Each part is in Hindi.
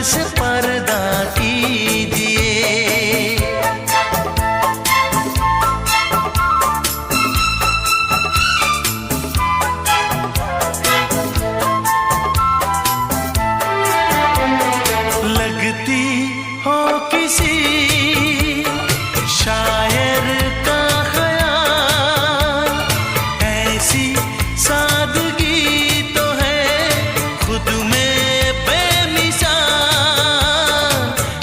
से पर्दा कीजिए। लगती हो किसी शायर का ख्याल, ऐसी सादगी तो है खुद में बेमिसाल,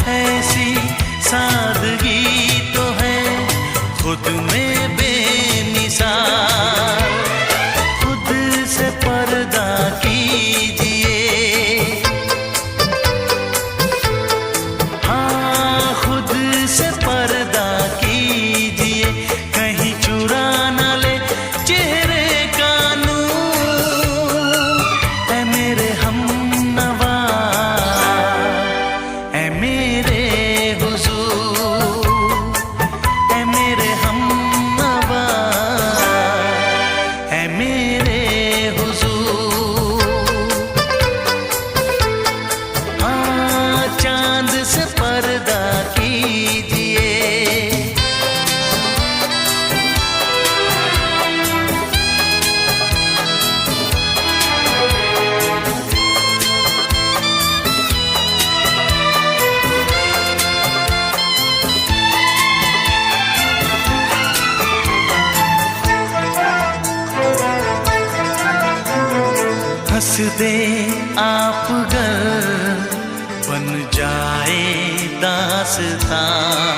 ऐसी सादगी तो है खुद में बेमिसाल। खुद से पर्दा कीजिए, हाँ खुद से पर्दा कीजिए, कहीं चुरा न ले चेहरे का नूर। ऐ मेरे हमनवा, ऐ मेरे हुजूर, ऐ मेरे हमनवा, ऐ मेरे हुजूर। हाँ चांद से पर्दा कीजिए। हंस दे आप गर बन जाए दास्तां,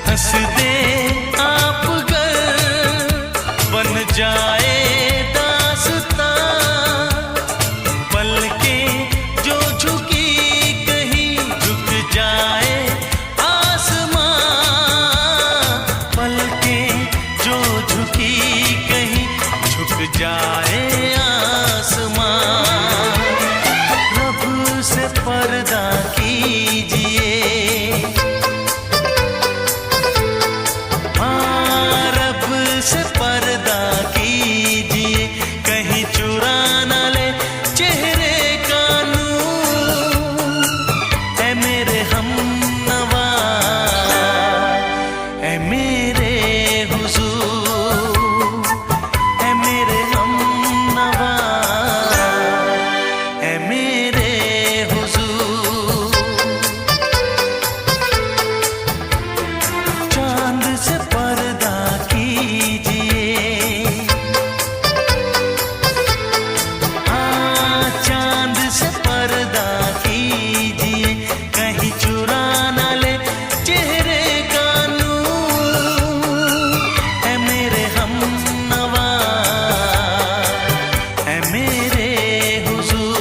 हंस दे आप गर बन जाए दास्तां। पलकें जो झुकी कहीं झुक जाए आसमां, पलकें जो झुकी कहीं झुक जाए आसमां। रब से पर्दा कीजिए, हाँ रब से पर्दा कीजिए, कहीं चुरा न ले चेहरे का नूर। ऐ मेरे हमनवा, ऐ मेरे हुजूर, ऐ मेरे हमनवा, ऐ मेरे हुजूर। चांद से पर्दा कीजिए, हाँ चांद से पर्दा कीजिए, कहीं चुरा न ले चेहरे का नूर। ऐ मेरे हमनवा, ऐ मेरे हुजूर।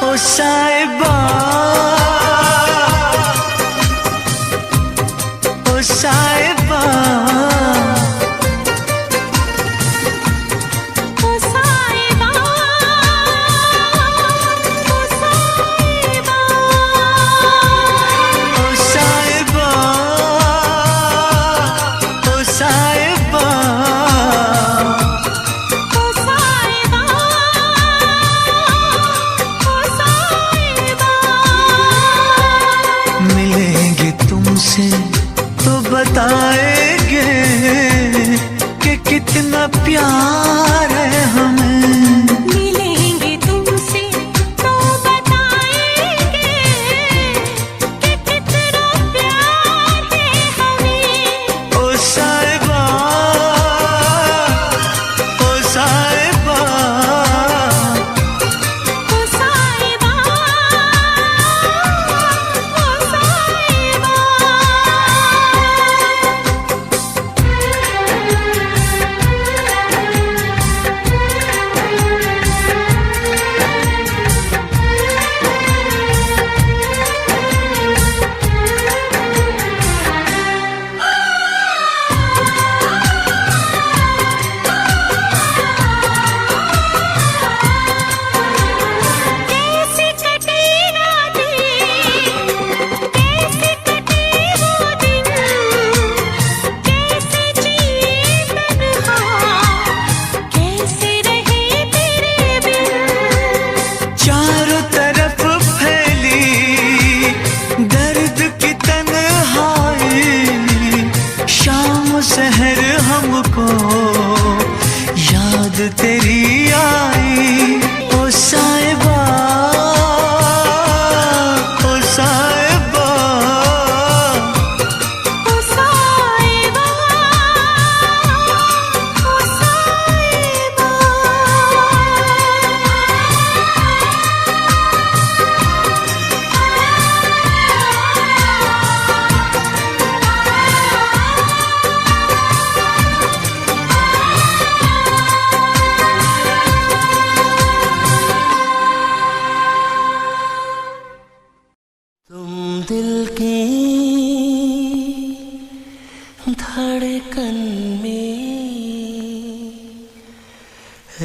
ओ साहिबा, ओ साहिबा, ओ साहिबा, ओ साहिबा, ओ साहिबा, ओ साहिबा, ओ साहिबा, ओ साहिबा। कितना प्यार है हमें। मिलेंगे तुमसे तो बताएंगे कि कितना प्यार है हमें। ओ साहिबा, ओ साहिबा, ओ साहिबा, ओ साहिबा। कैसे कटे रातें, कैसे कटे वो दिन, कैसे जिए तन्हा, कैसे रहे तेरे बिन। चारों तरफ फैली दर्द की तन्हाई, शाम सहर हमको याद तेरी आई। ओ साहिबा, ओ साहिबा, ओ साहिबा, ओ साहिबा। तुम दिल की धड़कन में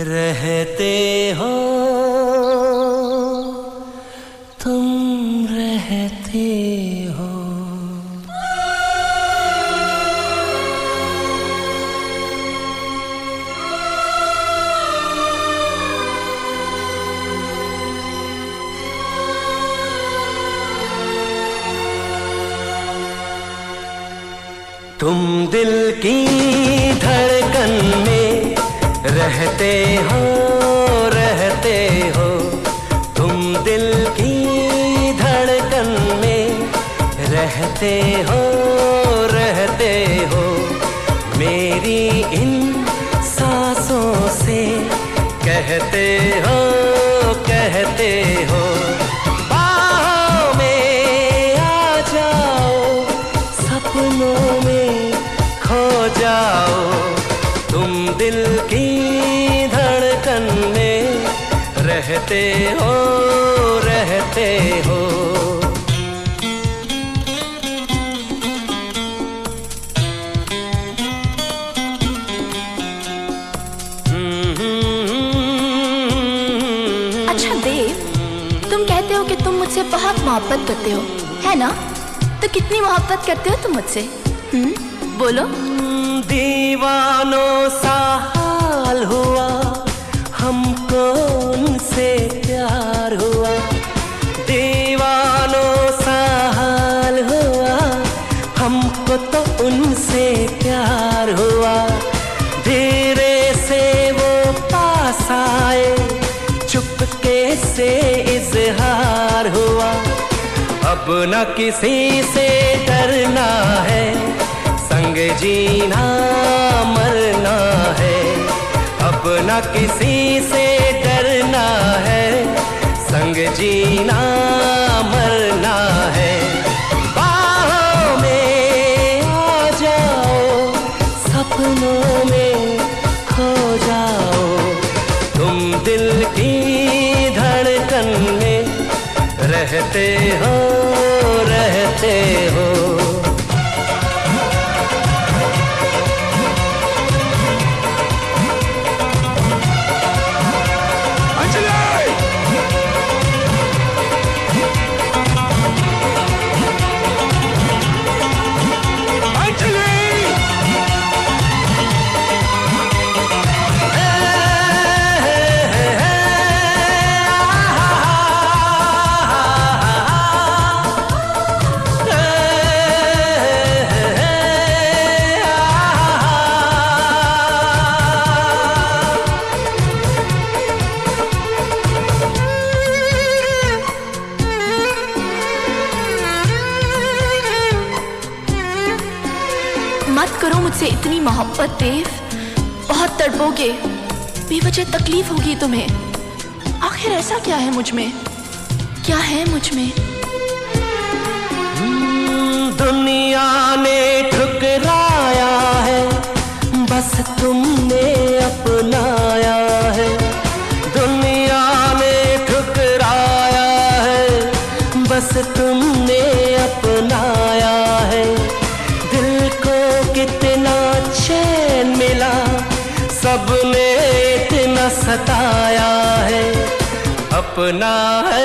रहते हो, तुम रहते हो। तुम दिल की धड़कन में रहते हो, रहते हो। तुम दिल की धड़कन में रहते हो, रहते हो। मेरी इन सांसों से कहते हो, कहते हो। बाहों में आ जाओ, सपनों में खो जाओ। तुम दिल की धड़कन में रहते हो, रहते हो। अच्छा देव, तुम कहते हो कि तुम मुझसे बहुत मोहब्बत करते हो, है ना? तो कितनी मोहब्बत करते हो तुम मुझसे? बोलो। दीवानों सा हाल हुआ, हमको उनसे प्यार हुआ। दीवानों सा हाल हुआ, हमको तो उनसे प्यार हुआ। धीरे से वो पास आए, चुपके से इजहार हुआ। अब न किसी से डरना है, संग जीना मरना है। अब न किसी से डरना है, संग जीना मरना है। बाहों में आ जाओ, सपनों में खो जाओ। तुम दिल की धड़कन में रहते हो, रहते हो। इतनी मोहब्बत देव, बहुत तड़पोगे, बेवजह तकलीफ होगी तुम्हें। आखिर ऐसा क्या है मुझ में, क्या है मुझ में? दुनिया ने ठुकराया है, बस तुमने अपनाया है। दुनिया ने ठुकराया है, बस तुमने अपनाया है। दिल को कितना चैन मिला, सबने इतना सताया है। अपना है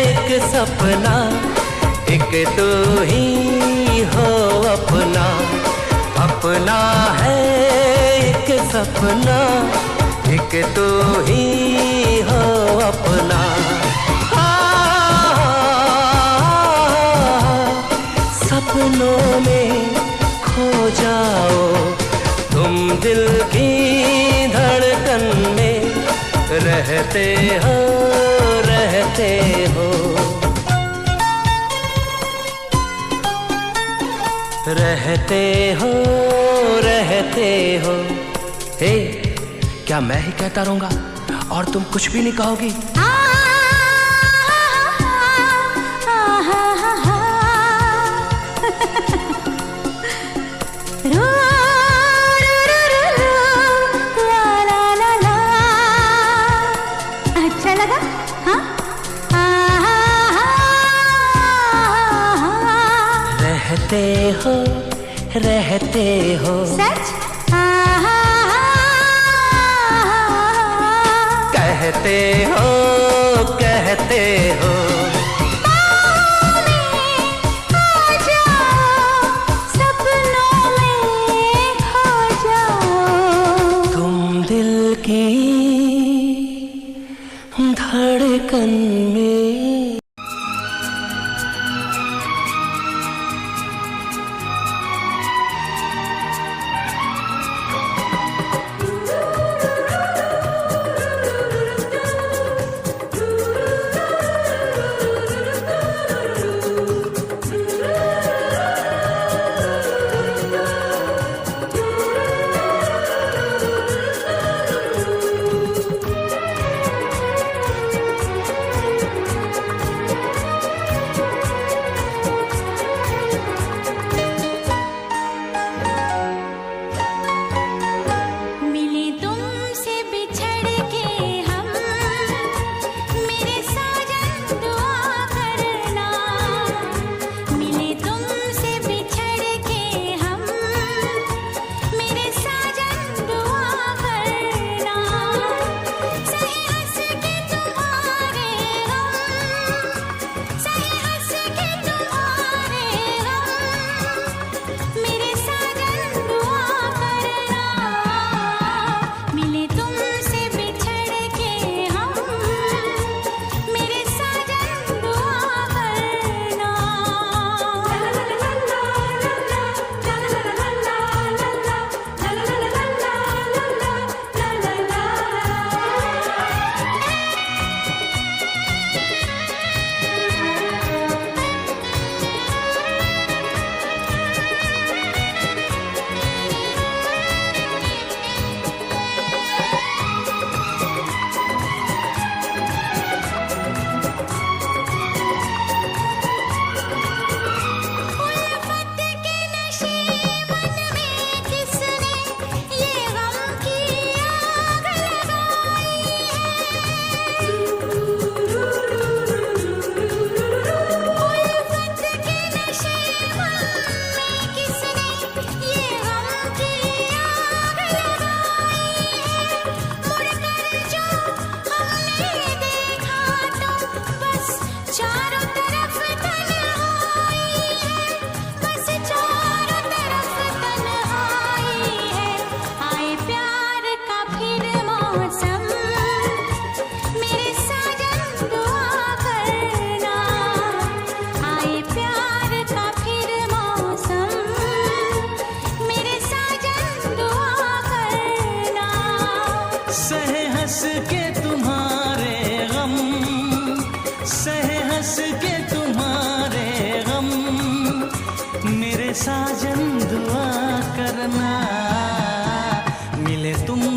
एक सपना, एक तो ही हो अपना। अपना है एक सपना, एक तो ही हो अपना। सपनों में खो जाओ तुम, दिल की धड़कन में रहते हो, रहते हो, रहते हो, रहते हो। हे, क्या मैं ही कहता रहूंगा और तुम कुछ भी नहीं कहोगी? अच्छा लगा? हाँ? रहते हो, रहते हो, सच? कहते हो, कहते हो। सपनों में खो जाओ तुम दिल की धड़कन में।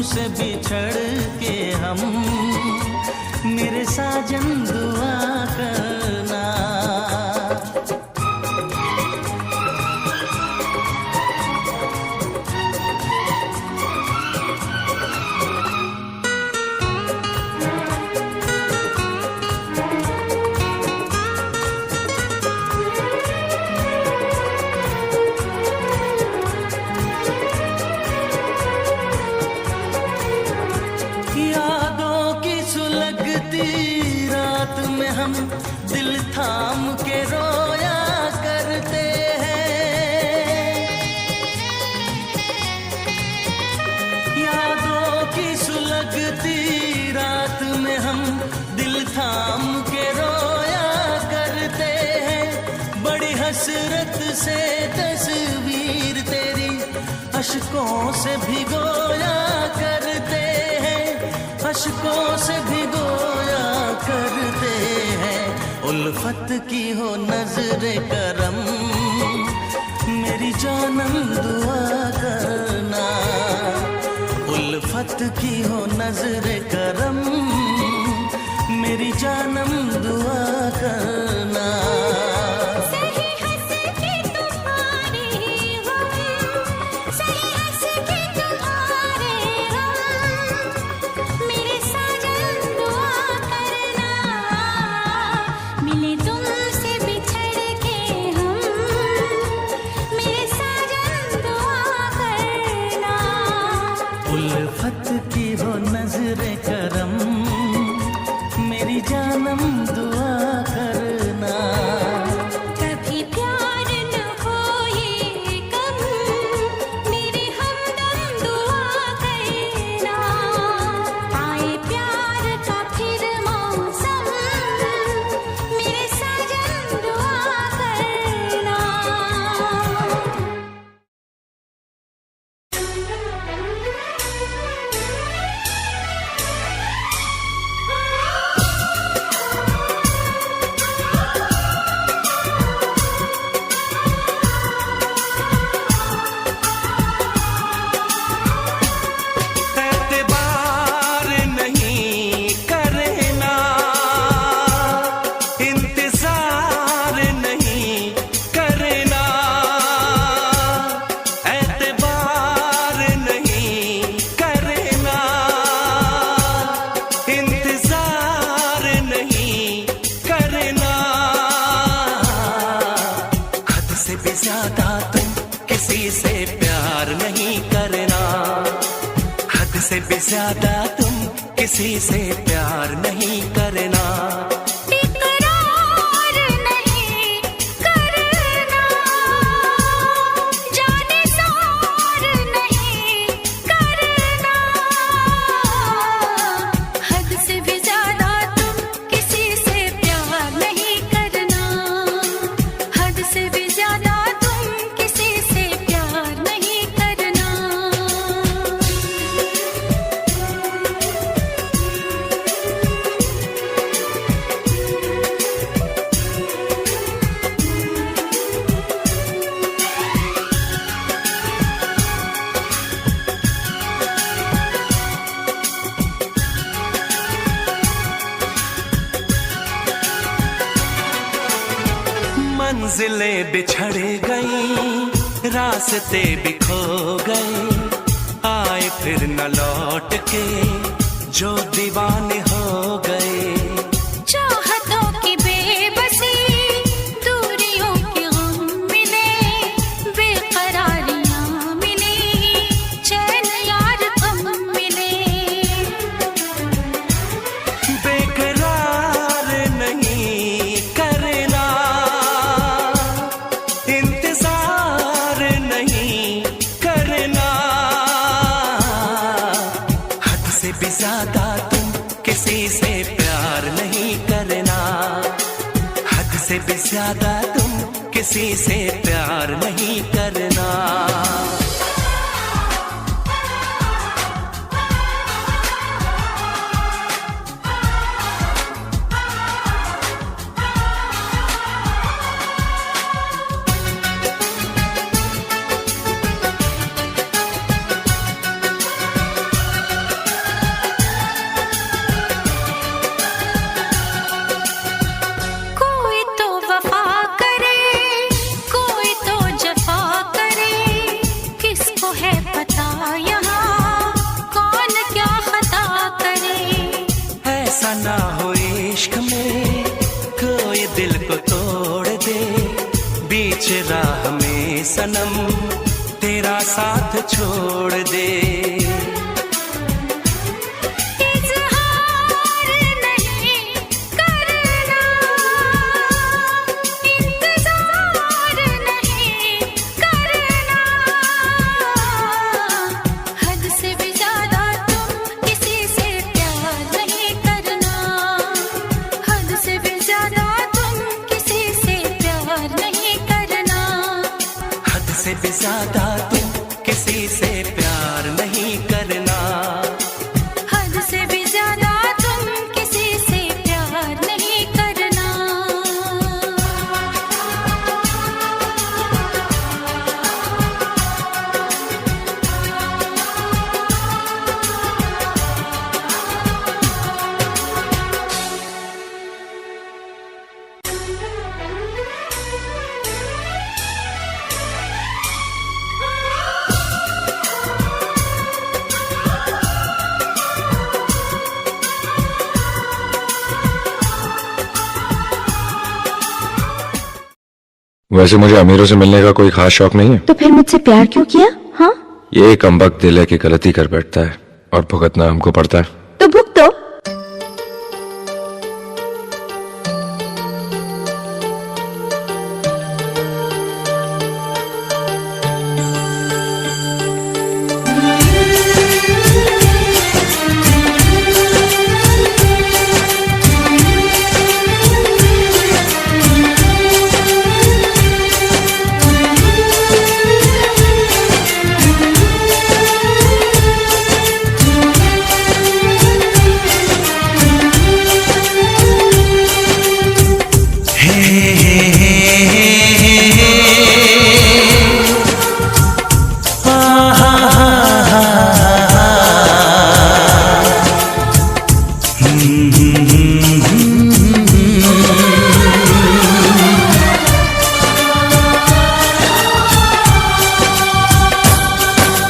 तुमसे बिछड़ के हम, मेरे साजन दुआ करना। रात में हम दिल थाम के रोया करते हैं, यादों की सुलगती रात में हम दिल थाम के रोया करते हैं। बड़ी हसरत से तस्वीर तेरी अश्कों से भिगोया करते हैं, अश्कों से भिगोया करते हैं। उल्फत की हो नजरे करम, मेरी जानम दुआ करना। उल्फत की हो नजरे करम, मेरी जानम दुआ करना। उल्फत की हो नजरे करम, मेरी जानम दुआ करना। कभी प्यार न हो ये कम, मेरे हमदम दुआ करना। आए प्यार का फिर मौसम, मेरे साजन दुआ करना। ज्यादा तुम किसी से प्यार नहीं करना, हद से भी ज्यादा तुम किसी से प्यार नहीं करना। इकरार नहीं करना, जाने सार नहीं करना। हद से भी ज्यादा तुम किसी से प्यार नहीं करना, हद से भी ज्यादा मंजिलें बिछड़ गई, रास्ते भी खो गए, आए फिर न लौट के जो दीवाने हो गए। चाहतों की बेबसी, दूरियों के गम मिले, बेकरारियां मिली, चैन यार कम मिले। बेकरार नहीं करना, इंतजार नहीं करना। हद से भी ज्यादा तुम किसी से प्यार नहीं करना, हद से भी ज्यादा तुम किसी से प्यार नहीं करना। सनम तेरा साथ छोड़ दे। इज़हार नहीं करना, इंतज़ार नहीं करना, हद से भी ज़्यादा तुम किसी से प्यार नहीं करना, हद से भी ज़्यादा तुम किसी से प्यार नहीं करना, हद से भी ज्यादा तुम किसी से प्यार नहीं करना। हद से भी ज़्यादा तुम किसी से प्यार नहीं करना। वैसे मुझे अमीरों से मिलने का कोई खास शौक नहीं है। तो फिर मुझसे प्यार क्यों किया? हाँ, ये कमबख्त दिल है कि गलती कर बैठता है और भुगतना हमको पड़ता है। तो भुगतो।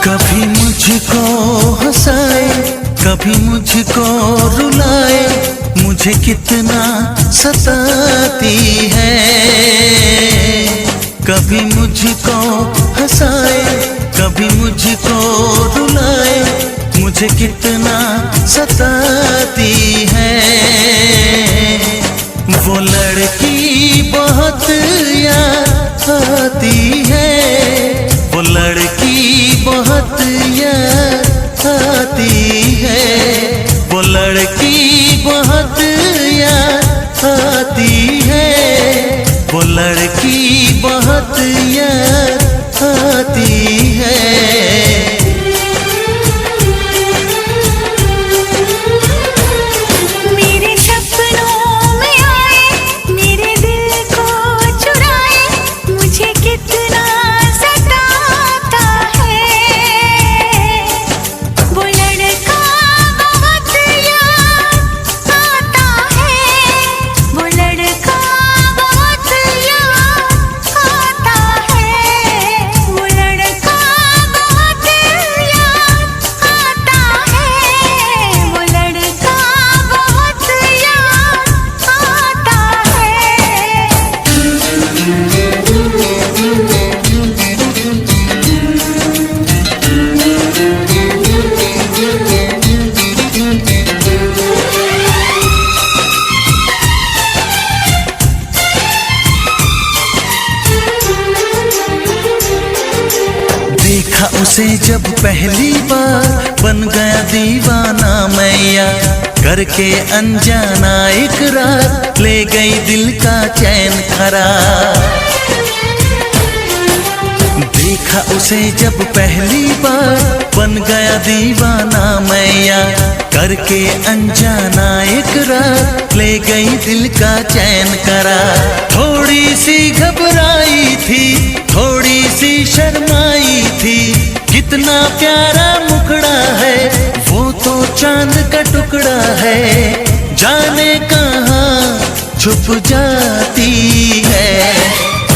कभी मुझको हंसाए, कभी मुझको रुलाए, मुझे कितना सताती है। कभी मुझको हंसाए, कभी मुझको रुलाए, मुझे कितना सताती है। वो लड़की बहुत याद आती है, वो लड़की बहुत याद आती है, वो लड़की बहुत याद आती है, वो लड़की बहुत याद आती है। मेरे सपनों में आए, मेरे दिल को चुराए, मुझे कितना सताता है। वो लड़का बहुत याद आता है, वो लड़का बहुत याद आता है, वो लड़का बहुत याद आता है, वो लड़का बहुत याद आता देखा उसे जब पहली बार, बन गया दीवाना मैया, करके अनजाना इकरार, ले गई दिल का चैन करार। देखा उसे जब पहली बार, बन गया दीवाना मैया, करके अनजाना इकरार, ले गई दिल का चैन करार। थोड़ी सी घबराई थी, थोड़ी सी शर्माई थी, कितना प्यारा मुखड़ा है, वो तो चांद का टुकड़ा है, जाने कहाँ छुप जाती है।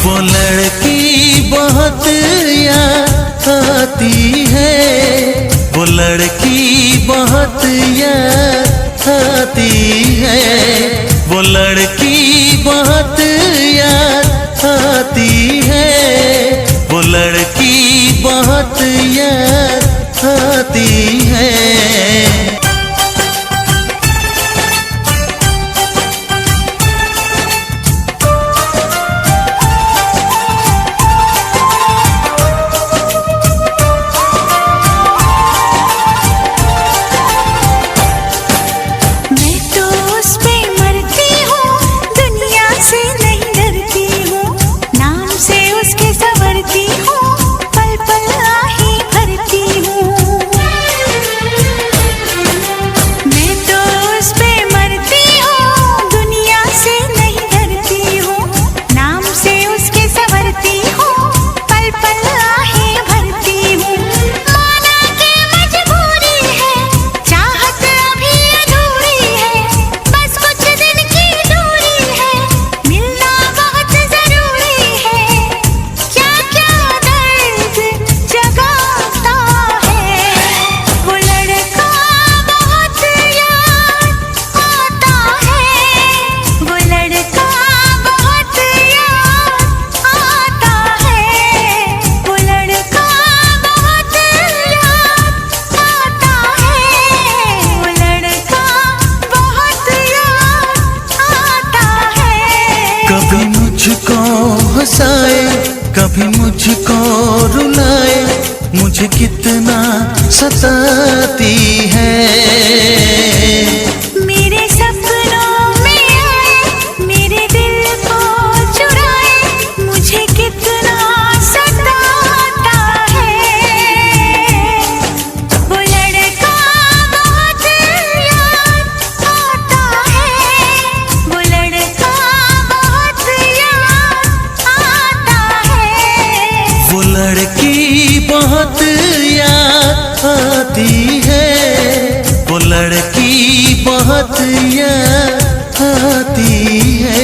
वो लड़की बहुत याद आती है, वो लड़की बहुत याद आती है, वो लड़की बहुत याद आती है, वो लड़की बहुत याद आती है। कभी मुझको रुलाए, मुझे कितना सताती है। मेरे सपनों में आए, मेरे दिल को चुराए, मुझे कितना सताता है। वो लड़का बहुत याद आता है, वो लड़का बहुत याद आता है। वो लड़की बहुत याद आती है, वो लड़की बहुत याद आती है।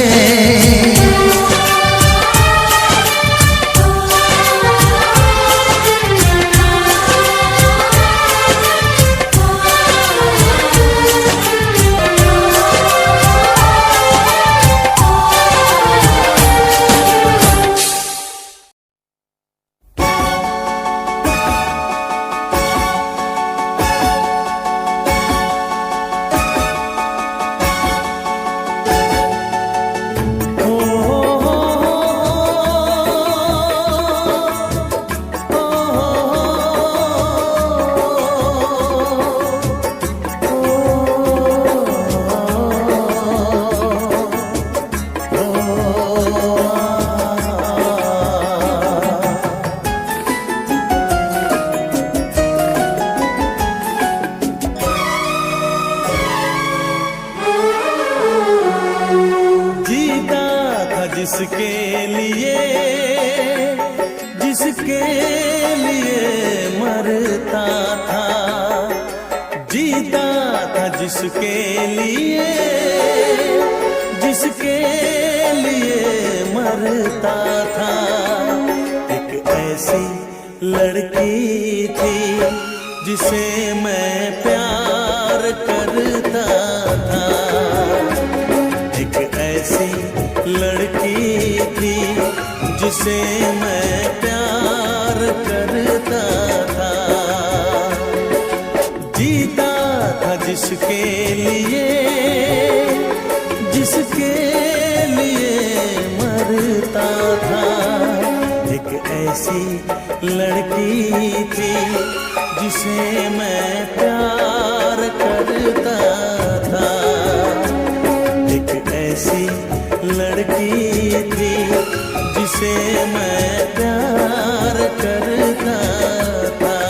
जिसके लिए मरता था, जीता था जिसके लिए मरता था। एक ऐसी लड़की थी जिसे मैं प्यार करता था, एक ऐसी लड़की थी जिसे मैं प्यार करता था। जीता था जिसके लिए मरता था। एक ऐसी लड़की थी जिसे मैं प्यार करता था, एक ऐसी लड़की थी जिसे मैं प्यार करता था।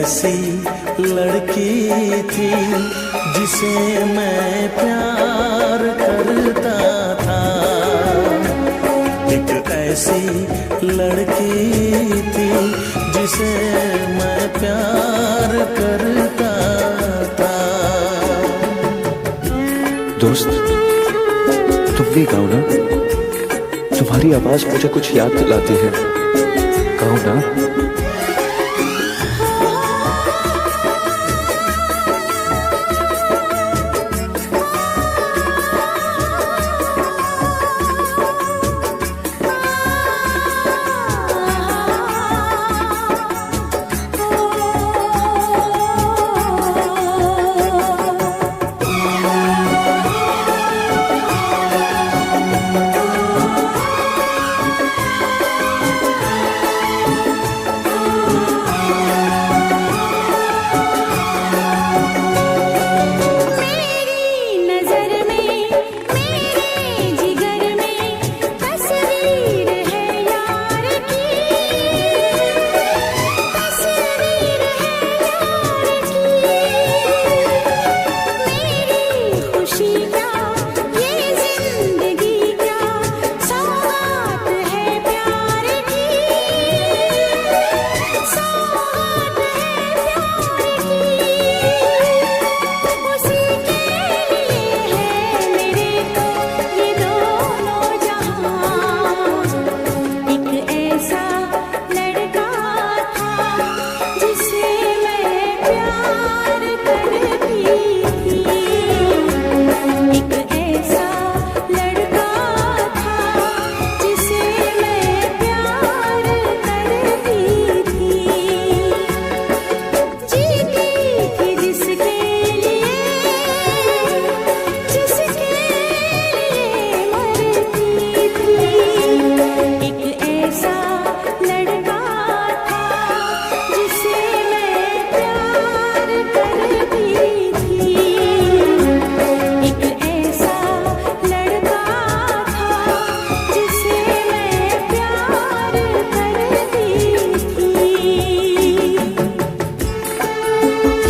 ऐसी लड़की थी जिसे मैं प्यार करता था। एक ऐसी लड़की थी जिसे मैं प्यार करता था। दोस्त, तुम भी गाओ ना, तुम्हारी आवाज मुझे कुछ याद दिलाती है। गाओ ना।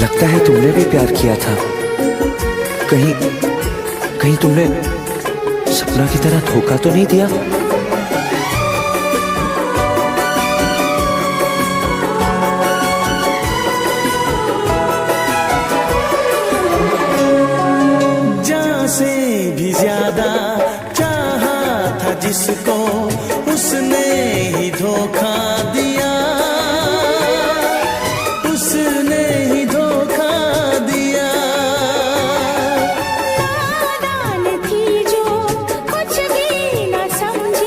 लगता है तुमने भी प्यार किया था। कहीं तुमने सपना की तरह धोखा तो नहीं दिया? जान से भी ज्यादा चाहा था जिसको, उसने ही धोखा दिया। उसने ही धोखा दिया। नादान थी जो कुछ भी न समझी,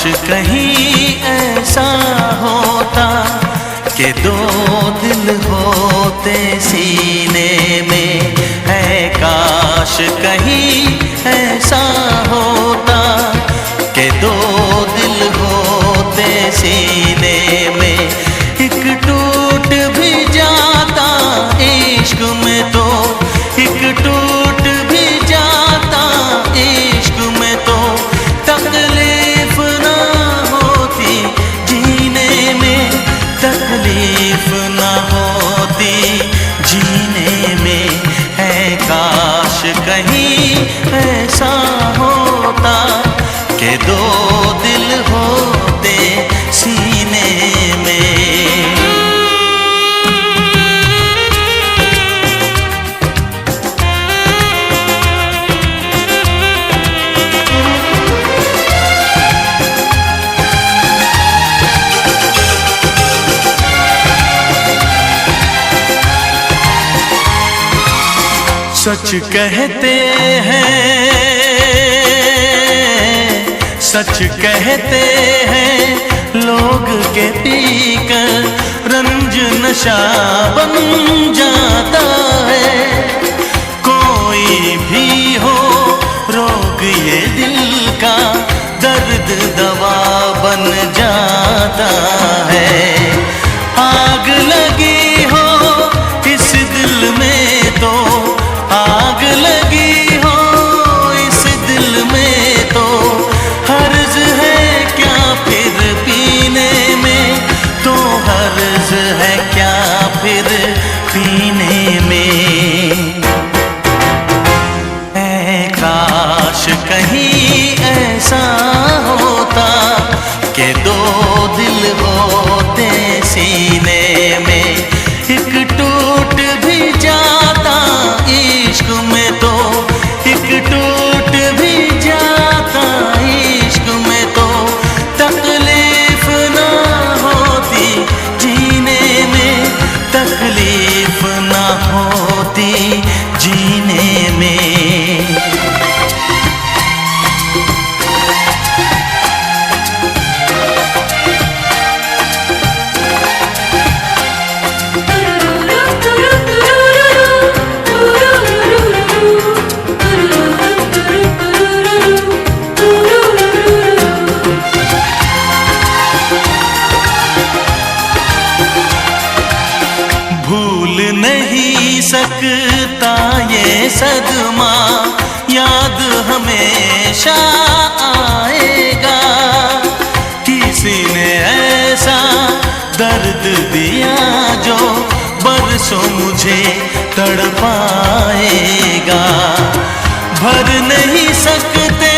कहीं ऐसा होता कि दो दिल होते सीने में, है काश कहीं ऐसा होता कि दो दिल होते सीने में। एक टूट भी जाता इश्क में तो, एक टूट भी जाता इश्क में तो, तकलीफ ना होती जीने में, तकलीफ ना होती जीने में। है काश कहीं ऐसा होता कि दो दिल होते सीने में। सच कहते हैं, सच कहते हैं लोग के पीकर रंज नशा बन जाता है। कोई भी हो रोग ये दिल का, दर्द दवा बन जाता है। आग लगी हो इस दिल में तो, आग लगी हो इस दिल में तो, हर्ज है क्या फिर पीने में, तो हर्ज है क्या फिर पीने में। ऐ काश कहीं ऐसा होता कि दो दिल होते सीने में। एक टूट भी जाता इश्क में तो, एक टूट भी जाता इश्क में तो, तकलीफ ना होती जीने में, तकलीफ ना होती जीने में। भूल नहीं सकता ये सदमा, याद हमेशा आएगा। किसी ने ऐसा दर्द दिया जो बरसों मुझे तड़पाएगा। भर नहीं सकते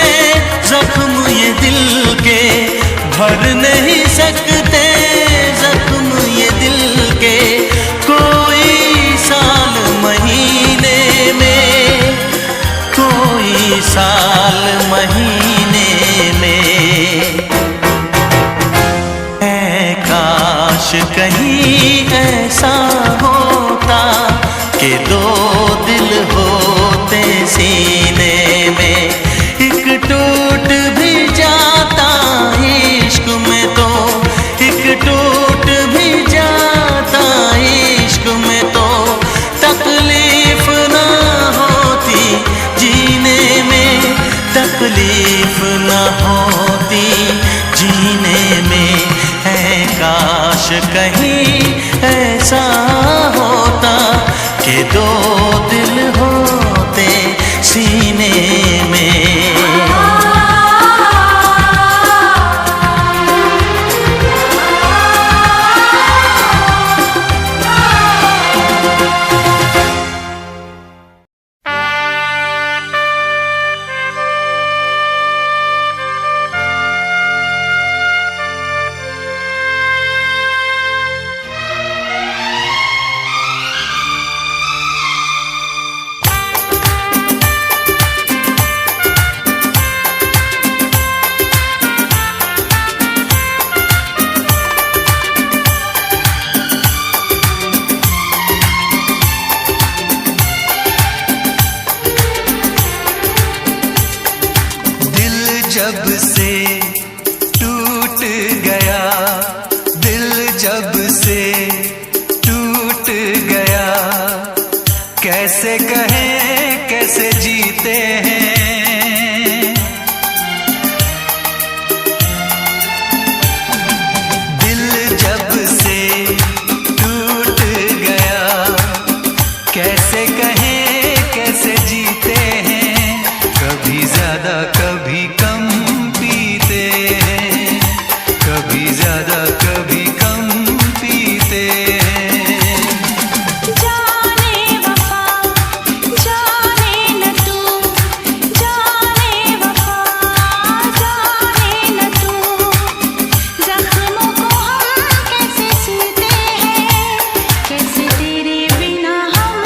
जख्म ये दिल के, भर नहीं सकते जख्म ये दिल के, कोई साल महीने में, कोई साल महीने में। ऐ काश कहीं ऐसा होता कि दो दिल होते सीने में। एक टूट भी जाता इश्क में तो, एक टूट भी जाता इश्क में तो, तकलीफ ना होती जीने में, तकलीफ ना होती जीने में। है काश कहीं ऐसा होता कि दो दिल होते सीने में। जब से टूट कहें कैसे जीते हैं, कभी ज्यादा कभी कम पीते हैं, कभी ज्यादा कभी कम पीते हैं। जाने वफा जाने न तू, जाने वफा जाने न तू, जख्मों को हम कैसे सीते हैं, कैसे तेरे बिना हम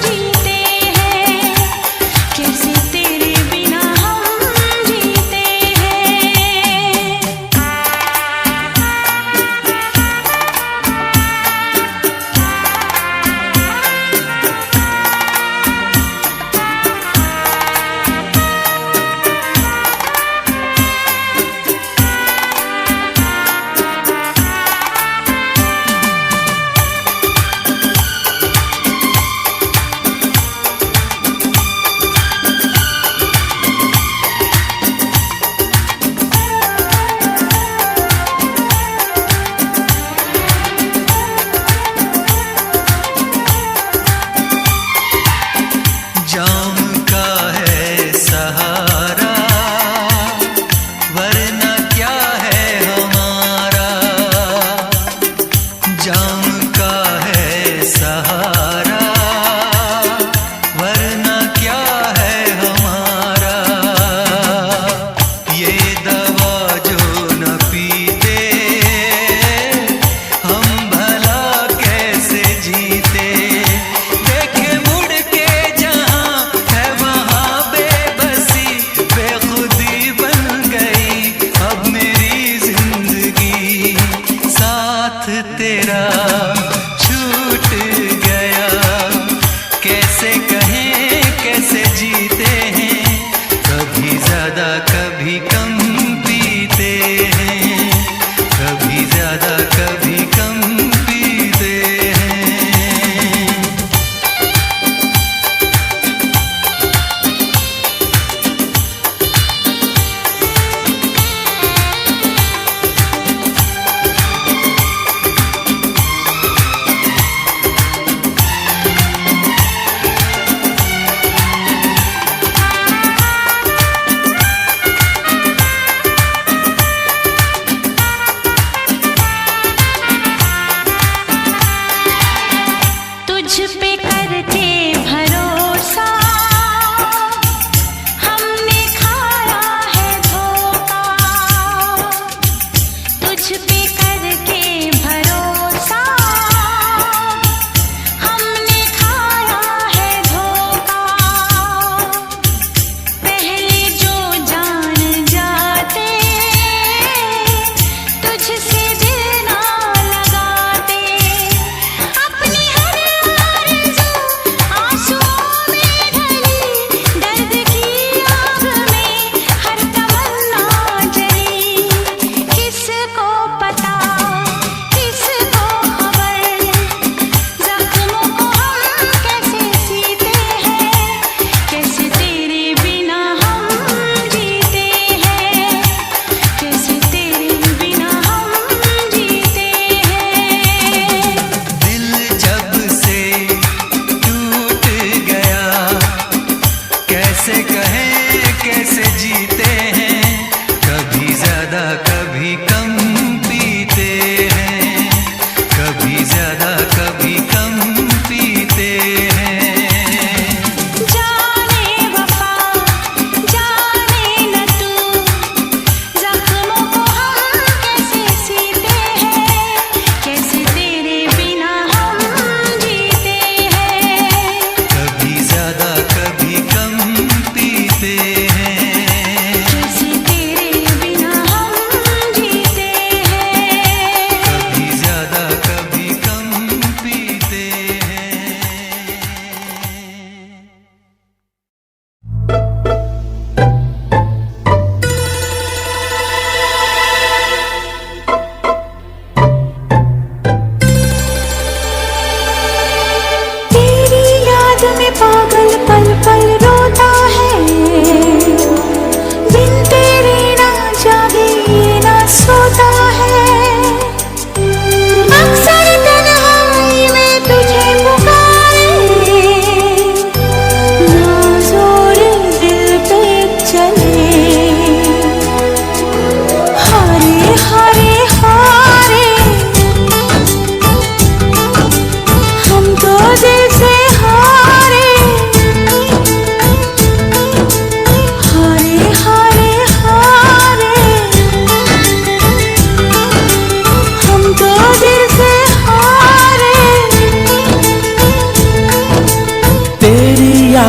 जीते हैं, कैसे तेरे बिना हम जीते हैं। जाम का है सहारा, वरना क्या है हमारा। जाम का है सहारा, वरना क्या है हमारा। ये दवा जो न पीते, हम भला कैसे जीते। देखे मुड़ के जहां है वहां बेबसी, बेखुदी बन गई अब मेरी जिंदगी। साथ तेरा छूट गया, कैसे कहें कैसे जीते हैं, कभी ज्यादा कभी कम पीते हैं, कभी ज्यादा कभी कम पीते हैं।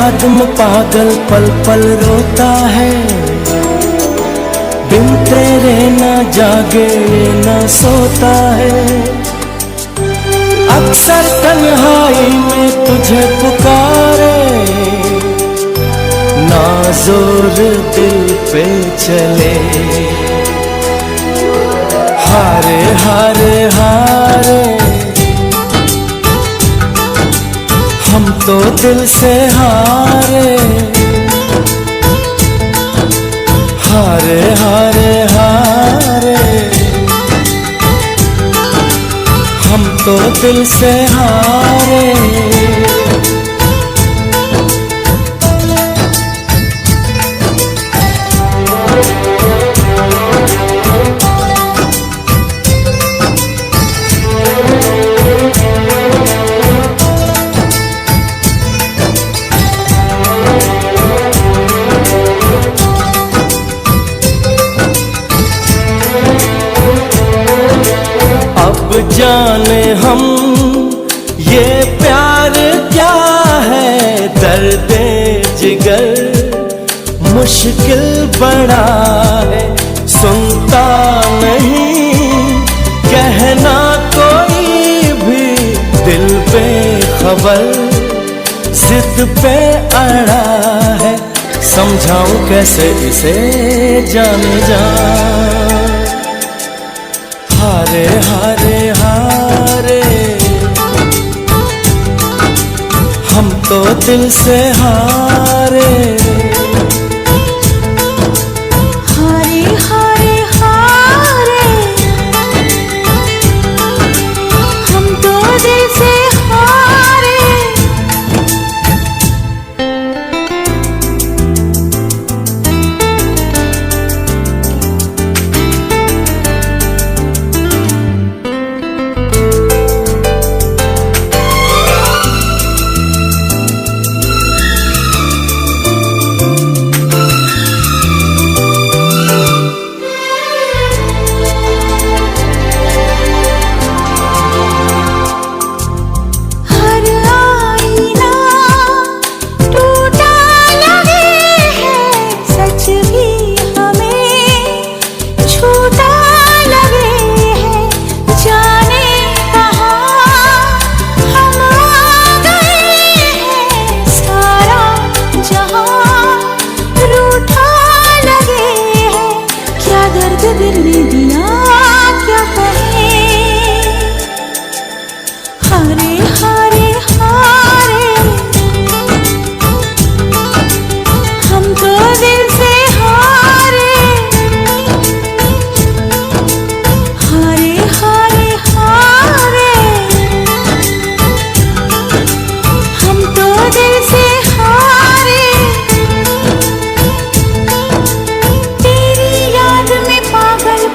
याद में पागल पल पल रोता है, बिन तेरे न जागे न सोता है। अक्सर तन्हाई में तुझे पुकारे, ना जोर दिल पे चले। हारे हारे हारे हम तो दिल से हारे, हारे हारे हारे हम तो दिल से हारे। जाने हम ये प्यार क्या है, दर्द जिगर मुश्किल बड़ा है। सुनता नहीं कहना कोई भी, दिल पे खबर जिद पे अड़ा है। समझाऊं कैसे इसे जाने जा, हारे हारे हारे हम तो दिल से हारे। हारे हारे हारे हम तो दिल से हारे। दिल ने दिया क्या कहे, हारे हारे हारे हम तो दिल से हारे। हारे हारे हारे हम तो दिल से हारे।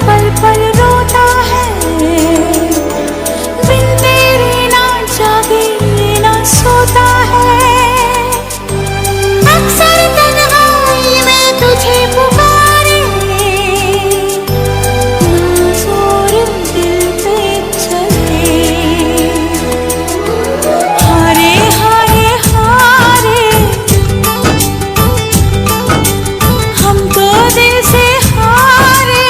पल पल रोता है, बिन तेरे ना जागे ना सोता है। अक्सर तन्हाई में तुझे पुकारे, ना जोर दिल पे चले। हारे हारे हारे हम तो दिल से हारे।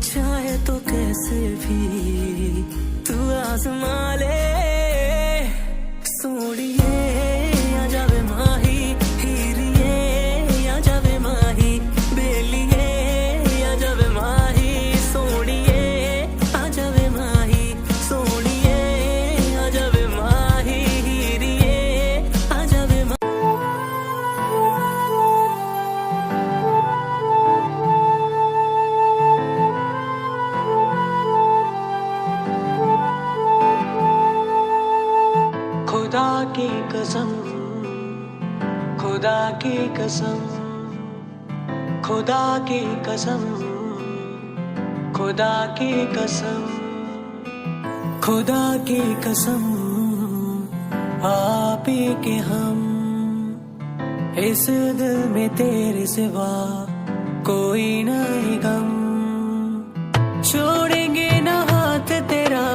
चाहे तो कैसे भी तू आजमा ले। सोड़िए आ जावे माही, हीरिए आ जावे माही, बेलिए आ जावे माही। की कसम, खुदा की कसम, खुदा की कसम, खुदा की कसम, खुदा की कसम, आप ही के हम, इस दिल में तेरे सिवा कोई नहीं गम, छोड़ेंगे ना हाथ तेरा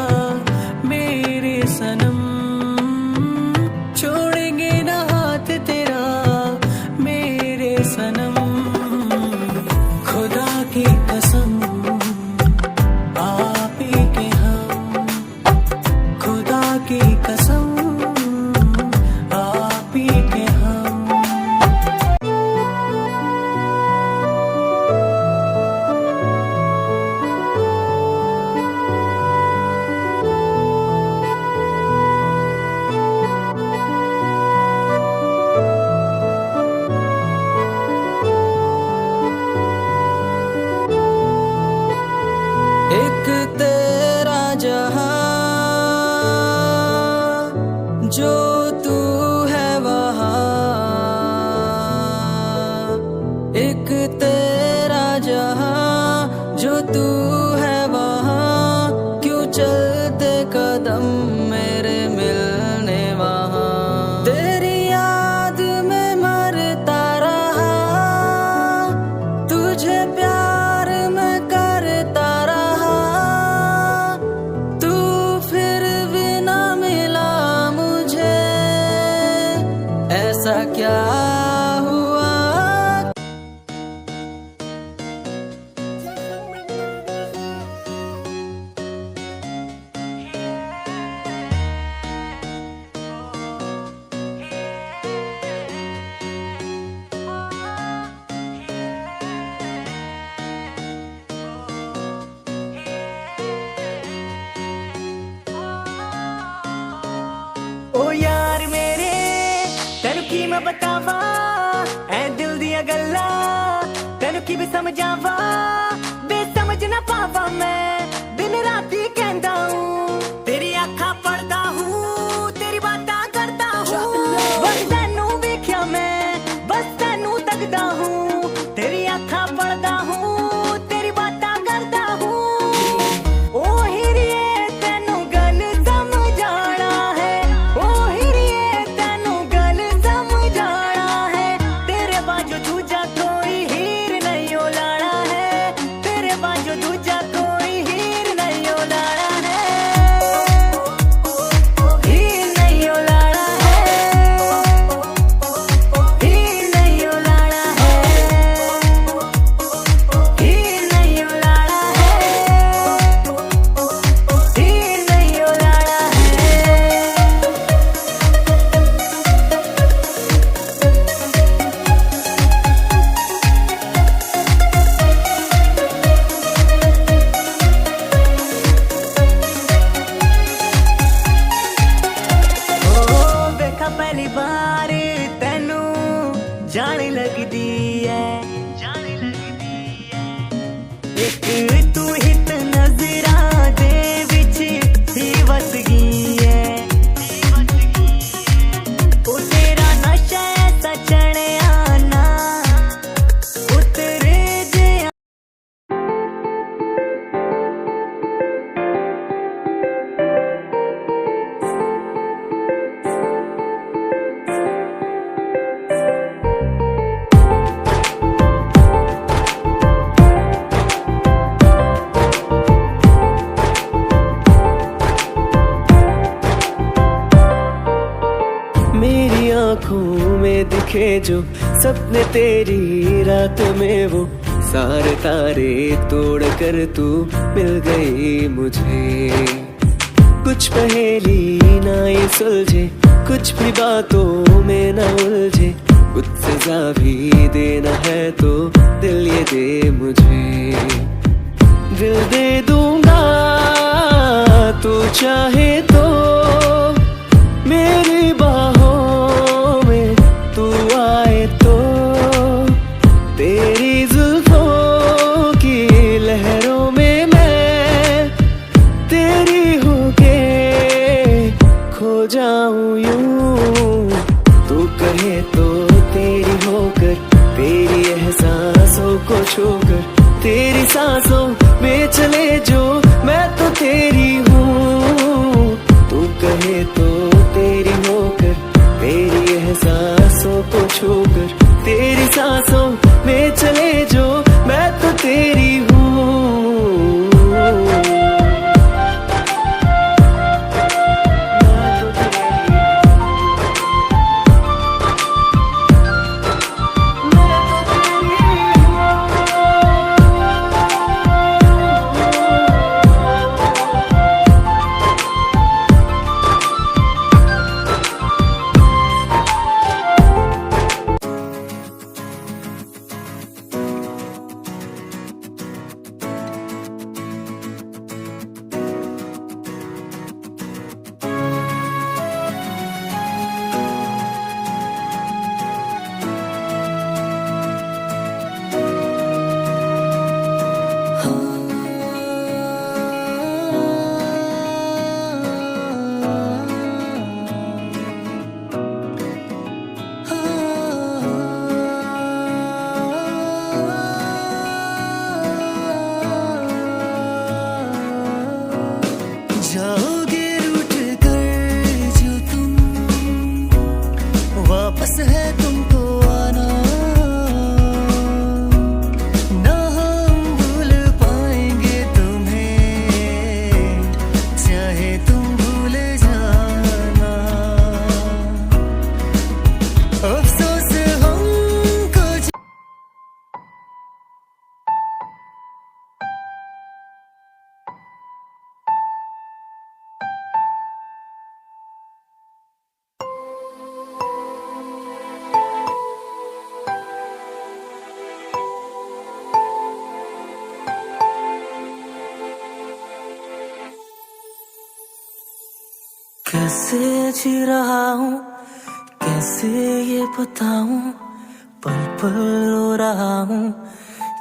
मेरे सनम, छोड़ेंगे ना हाथ तेरा मेरे सनम, खुदा की कसम, आप ही के हम, खुदा की कसम, आप ही के हम। एक तेरा जहां जो तू है वहां, एक तेरा जहां जो तू है वहां, क्यों चलते कदम मेरे मिलने वहां, तेरी याद में मरता रहा, तुझे प्यार मैं करता रहा, तू फिर भी ना मिला मुझे, ऐसा क्या हुआ। ओ यार मेरे तेनू की मैं बतावा, ऐ दिल दिया गल्ला तेनू की भी समझावा, बेसमझ ना पावा मैं दिन राती कहता हूँ, तेरी आँखां पढ़दा हूँ, तेरी बातां करदा हूँ, बस तैनू वेख्या मैं बस तैनू तकदा हूँ, तेरी आँखां पढ़दा हूँ, तेरी बातां करदा हूँ, ओ हिरिए तैनू गल समझाना है, ओ हिरिए तैनू गल समझाना है, तेरे बाजू दूजा कोई हीर नहीं ओ लाना है, तेरे बाजू दूजा कोई हीर नहीं ओ लाना है, हीर नहीं ओ लाना है, हीर नहीं ओ लाना है, हीर नहीं ओ लाना है, हीर नहीं ओ लाना है। ओ देखा पहली बार तैनू जान लगदी है, एक तू हित नजरां दे विच ही वस गई है, ओ तेरा नशा ऐसा चढ़िया ना उतरे जे। मेरी आंखों में दिखे जो सपने तेरी रात में, वो सारे तारे तोड़ कर तू मिल गई मुझे, कुछ पहेली ना ये सुलझे, कुछ भी बातों में ना उलझे, कुछ सजा भी देना है तो दिल ये दे मुझे, दिल दे दूंगा तू चाहे तो, मेरी बाहों में तू आए तो, तेरी जुल्फों की लहरों में मैं तेरी होके खो जाऊं यूं सांसों में चले जो मैं तो तेरी हूँ, तू कहे तो तेरी होकर, तेरी एहसासों को छूकर, तेरी सांसों में चले जो मैं तो तेरी हूँ। जाओगे रूठ कर जो तुम, वापस है तुमको आना, ना हम भूल पाएंगे तुम्हें, चाहे तुम भूल जाना। अफसोस हमको कैसे जी रहा हूँ, कैसे ये बताऊं, पल पल रो रहा हूँ,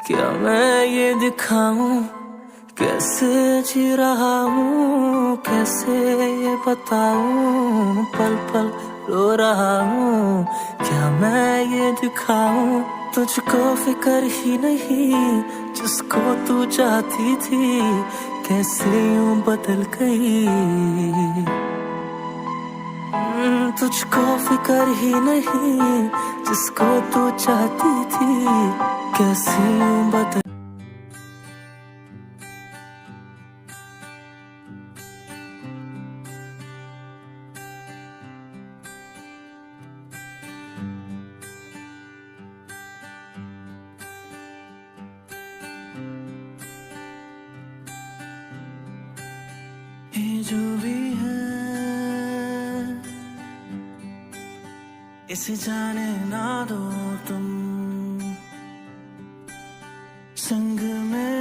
क्या मैं ये दिखाऊं, कैसे जी रहा हूँ, कैसे ये बताऊं, पल पल रो रहा हूँ, क्या मैं ये दिखाऊं। तुझको फिक्र ही नहीं जिसको तू चाहती थी, कैसे यूं बदल गई। तुझको फिक्र ही नहीं जिसको तू चाहती थी, कैसे यूं बदल। ये जो भी है इसे जाने ना दो तुम, संग में